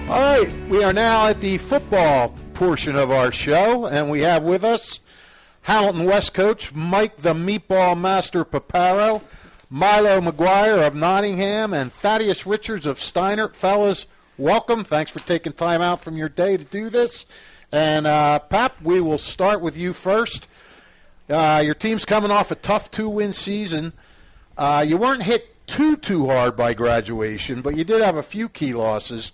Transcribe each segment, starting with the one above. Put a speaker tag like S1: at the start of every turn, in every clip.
S1: All right, we are now at the football portion of our show, and we have with us Hamilton West coach Mike the Meatball Master Paparo, Milo McGuire of Nottingham, and Thaddeus Richards of Steiner. Fellas, welcome. Thanks for taking time out from your day to do this. And, Pap, we will start with you first. Your team's coming off a tough 2-win season. You weren't hit too hard by graduation, but you did have a few key losses.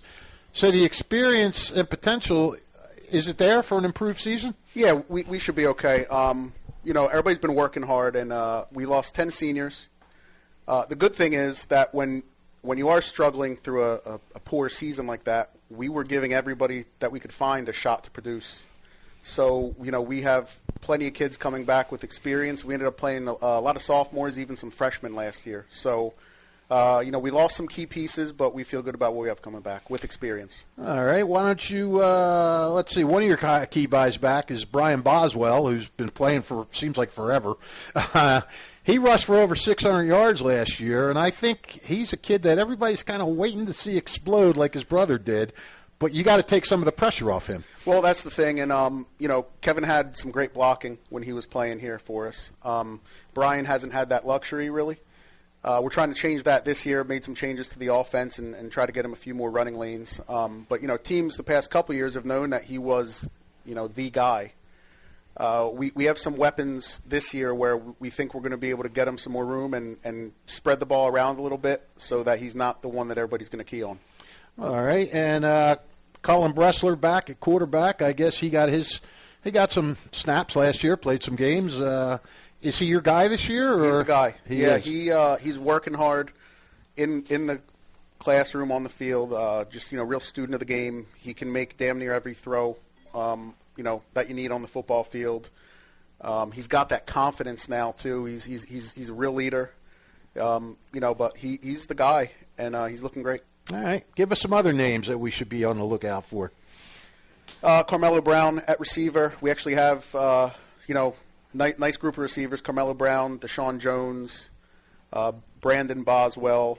S1: So the experience and potential, is it there for an improved season?
S2: Yeah, we should be okay. Everybody's been working hard, and we lost 10 seniors. The good thing is that when you are struggling through a poor season like that, we were giving everybody that we could find a shot to produce. So, we have plenty of kids coming back with experience. We ended up playing a lot of sophomores, even some freshmen last year. So, we lost some key pieces, but we feel good about what we have coming back with experience.
S1: All right. Why don't you, let's see, one of your key guys back is Brian Boswell, who's been playing for, seems like forever. He rushed for over 600 yards last year, and I think he's a kid that everybody's kind of waiting to see explode like his brother did. But you got to take some of the pressure off him.
S2: Well, that's the thing, and Kevin had some great blocking when he was playing here for us. Brian hasn't had that luxury really. We're trying to change that this year. Made some changes to the offense and try to get him a few more running lanes. But teams the past couple of years have known that he was the guy. We have some weapons this year where we think we're going to be able to get him some more room and spread the ball around a little bit so that he's not the one that everybody's going to key on.
S1: All right, and Colin Bressler back at quarterback. I guess he got some snaps last year, played some games. Is he your guy this year? Or?
S2: He's the guy. He's working hard in the classroom, on the field. Real student of the game. He can make damn near every throw that you need on the football field. He's got that confidence now too. He's a real leader. But he's the guy, and he's looking great.
S1: All right. Give us some other names that we should be on the lookout for.
S2: Carmelo Brown at receiver. We actually have, nice group of receivers. Carmelo Brown, Deshaun Jones, Brandon Boswell.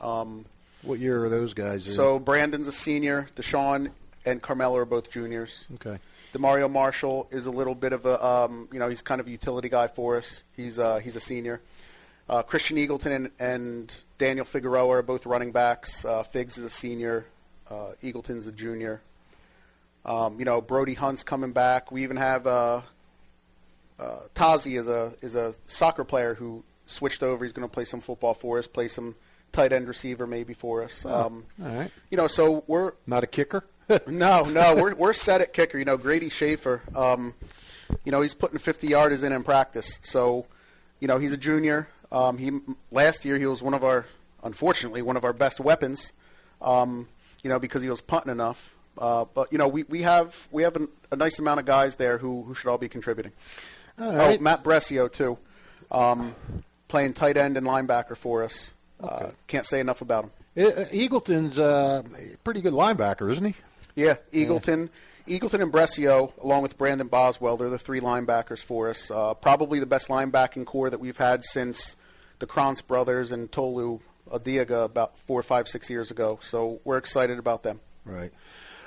S1: What year are those guys?
S2: So Brandon's a senior. Deshaun and Carmelo are both juniors.
S1: Okay.
S2: DeMario Marshall is a little bit of a, he's kind of a utility guy for us. He's a senior. Christian Eagleton and Daniel Figueroa are both running backs. Figs is a senior. Eagleton's a junior. Brody Hunt's coming back. We even have Tazi is a soccer player who switched over. He's going to play some football for us, play some tight end receiver maybe for us.
S1: All right.
S2: So we're
S1: not a kicker.
S2: No, we're set at kicker. Grady Schaefer. He's putting 50 yarders in practice. So, he's a junior. Last year he was unfortunately one of our best weapons. Because he was punting enough. But we have a nice amount of guys there who should all be contributing.
S1: All right.
S2: Oh, Matt Brescio too, playing tight end and linebacker for us.
S1: Okay.
S2: Can't say enough about him.
S1: Eagleton's a pretty good linebacker, isn't he?
S2: Yeah, Eagleton and Brescio, along with Brandon Boswell, they're the three linebackers for us. Probably the best linebacking core that we've had since the Krantz brothers and Tolu Adiaga about 4, 5, 6 years ago. So we're excited about them.
S1: Right.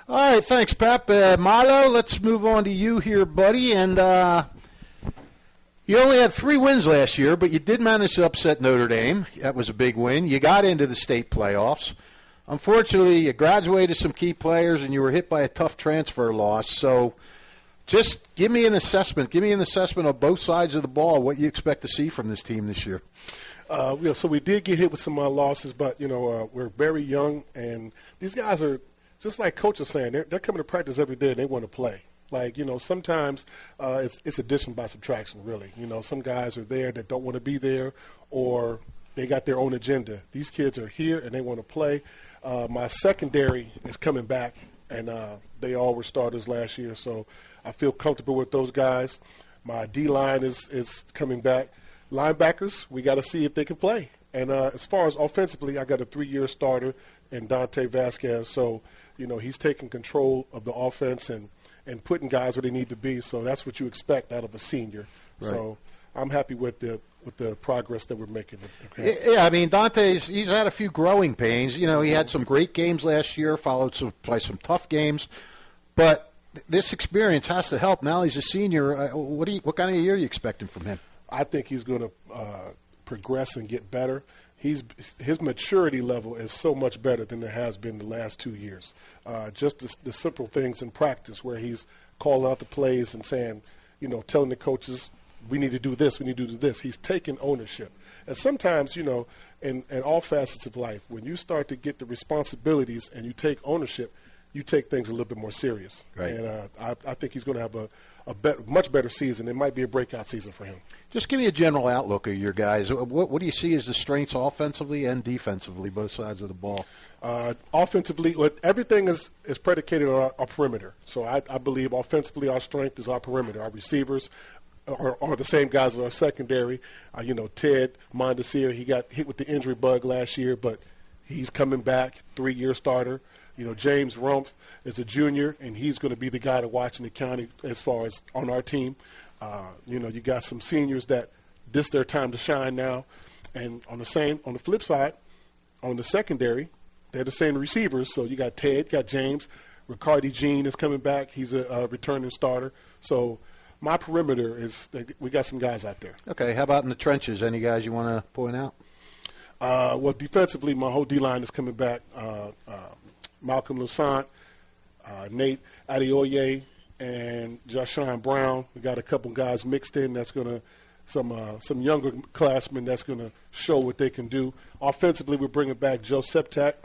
S1: All right, thanks, Pep. Milo, let's move on to you here, buddy. And you only had 3 wins last year, but you did manage to upset Notre Dame. That was a big win. You got into the state playoffs. Unfortunately, you graduated some key players, and you were hit by a tough transfer loss. So just give me an assessment. Give me an assessment of both sides of the ball, what you expect to see from this team this year.
S3: So we did get hit with some losses, but, we're very young, and these guys are, just like Coach was saying, they're coming to practice every day, and they want to play. Like, sometimes it's addition by subtraction, really. Some guys are there that don't want to be there, or they got their own agenda. These kids are here, and they want to play. My secondary is coming back, and they all were starters last year, so I feel comfortable with those guys. My D-line is coming back. Linebackers, we got to see if they can play. And as far as offensively, I got a 3-year starter in Dante Vasquez, so he's taking control of the offense and putting guys where they need to be. So that's what you expect out of a senior. Right. So I'm happy with the with the progress that we're making.
S1: Yeah, I mean, he's had a few growing pains. You know, he had some great games last year, followed by some tough games. But this experience has to help. Now he's a senior. What kind of year are you expecting from him?
S3: I think he's going to progress and get better. His maturity level is so much better than it has been the last 2 years. Just the simple things in practice where he's calling out the plays and saying, you know, telling the coaches, we need to do this, we need to do this. He's taking ownership. And sometimes, you know, in all facets of life, when you start to get the responsibilities and you take ownership, you take things a little bit more serious.
S1: Right.
S3: And I think he's going to have a much better season. It might be a breakout season for him.
S1: Just give me a general outlook of your guys. What do you see as the strengths offensively and defensively, both sides of the ball?
S3: Offensively, everything is predicated on our perimeter. So I believe offensively our strength is our perimeter. Our receivers are the same guys as our secondary. You know, Ted Mondesir, he got hit with the injury bug last year, but he's coming back, 3-year starter. You know, James Rumpf is a junior, and he's going to be the guy to watch in the county as far as on our team. You know, you got some seniors that this their time to shine now. And on the flip side, on the secondary, they're the same receivers. So you got Ted, got James. Ricardi Jean is coming back. He's a returning starter. So my perimeter is we got some guys out there.
S1: Okay, how about in the trenches? Any guys you want to point out?
S3: Well, defensively, my whole D-line is coming back. Malcolm Lusant, Nate Adeoye, and Joshawn Brown. We got a couple guys mixed in that's going to some younger classmen that's going to show what they can do. Offensively, we're bringing back Joe Septak,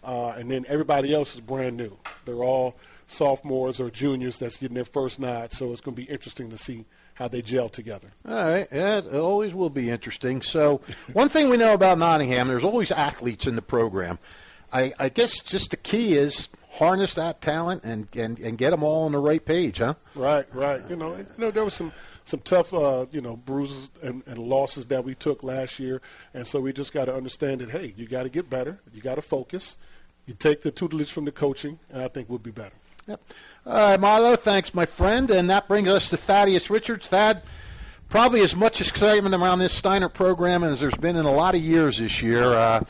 S3: and then everybody else is brand new. They're all sophomores or juniors that's getting their first nod, so it's going to be interesting to see how they gel together.
S1: All right. Yeah, it always will be interesting. So one thing we know about Nottingham, there's always athletes in the program. I guess just the key is harness that talent and get them all on the right page, huh?
S3: Right. You know, there was some tough, bruises and losses that we took last year, and so we just got to understand that, hey, you got to get better. You got to focus. You take the tutelage from the coaching, and I think we'll be better.
S1: Yep. All right, Marlo, thanks, my friend. And that brings us to Thaddeus Richards. Thad, probably as much excitement around this Steiner program as there's been in a lot of years this year.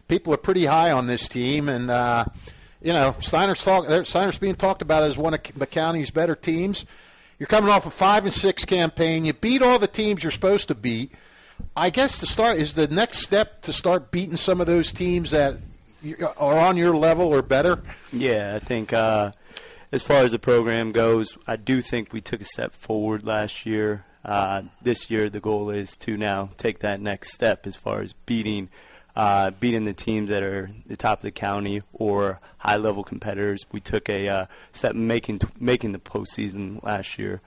S1: People are pretty high on this team, and Steiner's being talked about as one of the county's better teams. You're coming off a 5-6 campaign. You beat all the teams you're supposed to beat. I guess the next step to start beating some of those teams that are on your level or better.
S4: Yeah, I think as far as the program goes, I do think we took a step forward last year. This year, the goal is to now take that next step as far as beating the teams that are the top of the county or high-level competitors. We took a step making the postseason last year.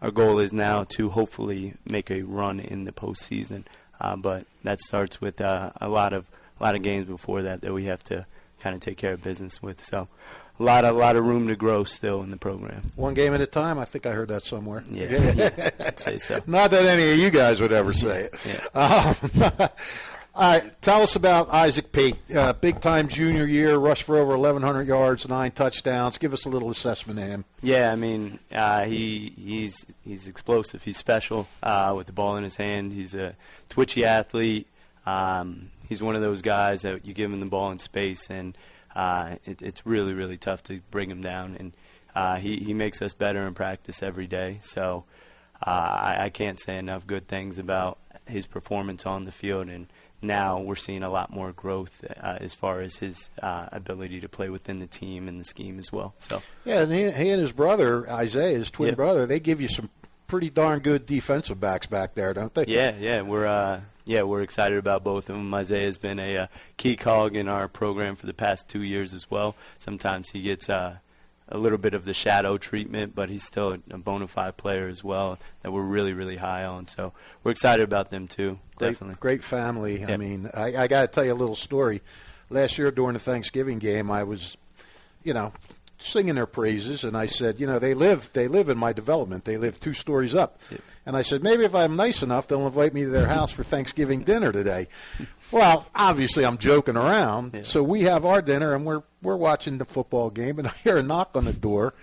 S4: Our goal is now to hopefully make a run in the postseason, but that starts with a lot of games before that we have to kind of take care of business with. So a lot of room to grow still in the program.
S1: One game at a time. I think I heard that somewhere.
S4: Yeah, I'd say so.
S1: Not that any of you guys would ever say it.
S4: Yeah.
S1: All right, tell us about Isaac Pate. Big-time junior year, rushed for over 1,100 yards, 9 touchdowns. Give us a little assessment of him.
S4: Yeah, I mean, he's explosive. He's special with the ball in his hand. He's a twitchy athlete. He's one of those guys that you give him the ball in space, and it's really, really tough to bring him down. And he makes us better in practice every day. So I can't say enough good things about his performance on the field, and now we're seeing a lot more growth as far as his ability to play within the team and the scheme as well. So
S1: yeah, and he and his brother, Isaiah, his twin brother, they give you some pretty darn good defensive backs back there, don't they?
S4: Yeah, we're excited about both of them. Isaiah's been a key cog in our program for the past 2 years as well. Sometimes he gets a little bit of the shadow treatment, but he's still a bona fide player as well that we're really, really high on. So we're excited about them too, definitely.
S1: Great family.
S4: Yep.
S1: I mean, I got to tell you a little story. Last year during the Thanksgiving game, I was, singing their praises, and I said, they live in my development. They live 2 stories up. Yep. And I said, maybe if I'm nice enough, they'll invite me to their house for Thanksgiving dinner today. Well, obviously I'm joking around. Yeah. So we have our dinner, and we're watching the football game, and I hear a knock on the door,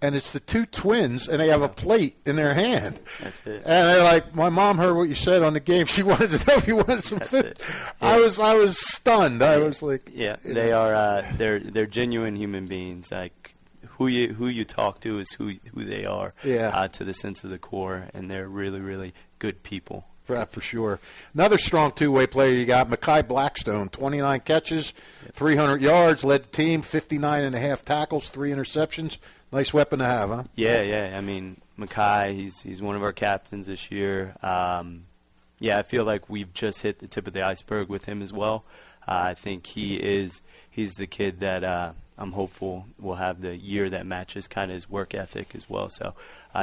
S1: and it's the two twins, and they have a plate in their hand.
S4: That's it.
S1: And they're like, my mom heard what you said on the game. She wanted to know if you wanted some food. Yeah. I was stunned. I was like,
S4: yeah, they are. They're genuine human beings. Like who you talk to is who they are.
S1: Yeah.
S4: To the sense of the core, and they're really, really good people.
S1: For sure. Another strong two-way player you got, Mekhi Blackstone, 29 catches, 300 yards, led the team, 59.5 tackles, 3 interceptions. Nice weapon to have, huh?
S4: Yeah. I mean, Mekhi, he's one of our captains this year. Yeah, I feel like we've just hit the tip of the iceberg with him as well. I think he's the kid that I'm hopeful will have the year that matches kind of his work ethic as well. So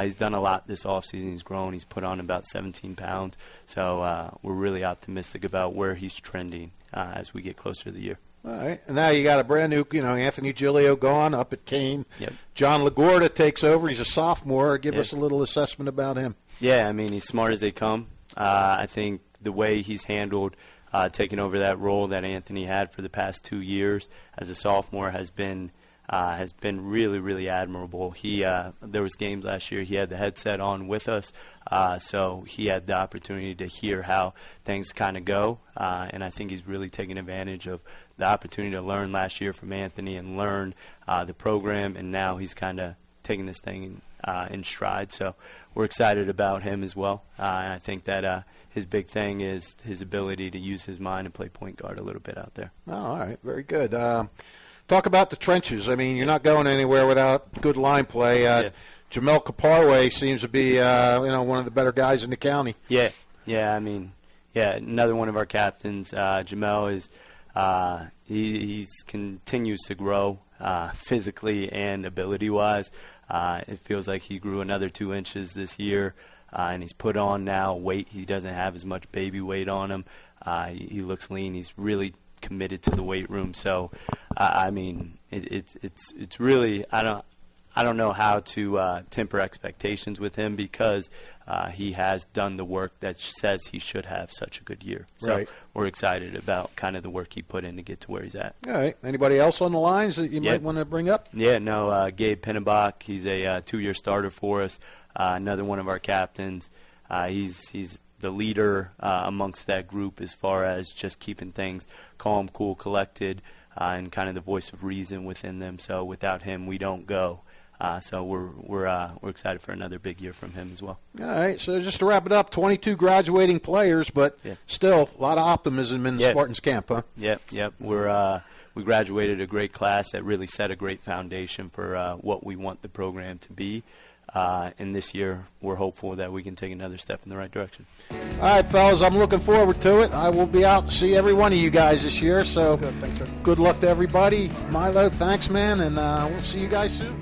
S4: he's done a lot this offseason. He's grown. He's put on about 17 pounds. So we're really optimistic about where he's trending as we get closer to the year.
S1: All right. And now you got a brand new, Anthony Giglio gone up at Kane.
S4: Yep.
S1: John LaGuardia takes over. He's a sophomore. Give us a little assessment about him.
S4: Yeah, I mean, he's smart as they come. I think the way he's handled taking over that role that Anthony had for the past 2 years as a sophomore has been really, really admirable. There was games last year he had the headset on with us, so he had the opportunity to hear how things kind of go, and I think he's really taken advantage of the opportunity to learn last year from Anthony and learn the program, and now he's kind of taking this thing in stride. So we're excited about him as well, and I think that his big thing is his ability to use his mind and play point guard a little bit out there.
S1: Oh, all right. Very good. Talk about the trenches. I mean, you're not going anywhere without good line play. Jamel Kaparwe seems to be, one of the better guys in the county.
S4: Yeah. I mean, another one of our captains. Jamel is he continues to grow physically and ability-wise. It feels like he grew another 2 inches this year. And he's put on now weight. He doesn't have as much baby weight on him. He looks lean. He's really committed to the weight room. So, I mean, it's really I don't know how to temper expectations with him because he has done the work that says he should have such a good year. So we're excited about kind of the work he put in to get to where he's at.
S1: All right. Anybody else on the lines that you might want to bring up?
S4: Yeah, no, Gabe Pinnenbach. He's a 2-year starter for us. Another one of our captains. He's the leader amongst that group as far as just keeping things calm, cool, collected, and kind of the voice of reason within them. So without him, we don't go. So we're excited for another big year from him as well.
S1: All right. So just to wrap it up, 22 graduating players, but still a lot of optimism in the Spartans camp, huh?
S4: Yep. We graduated a great class that really set a great foundation for what we want the program to be. And this year, we're hopeful that we can take another step in the right direction.
S1: All right, fellas, I'm looking forward to it. I will be out to see every one of you guys this year. So
S2: Thanks, sir.
S1: Good luck to everybody. Milo, thanks, man, and we'll see you guys soon.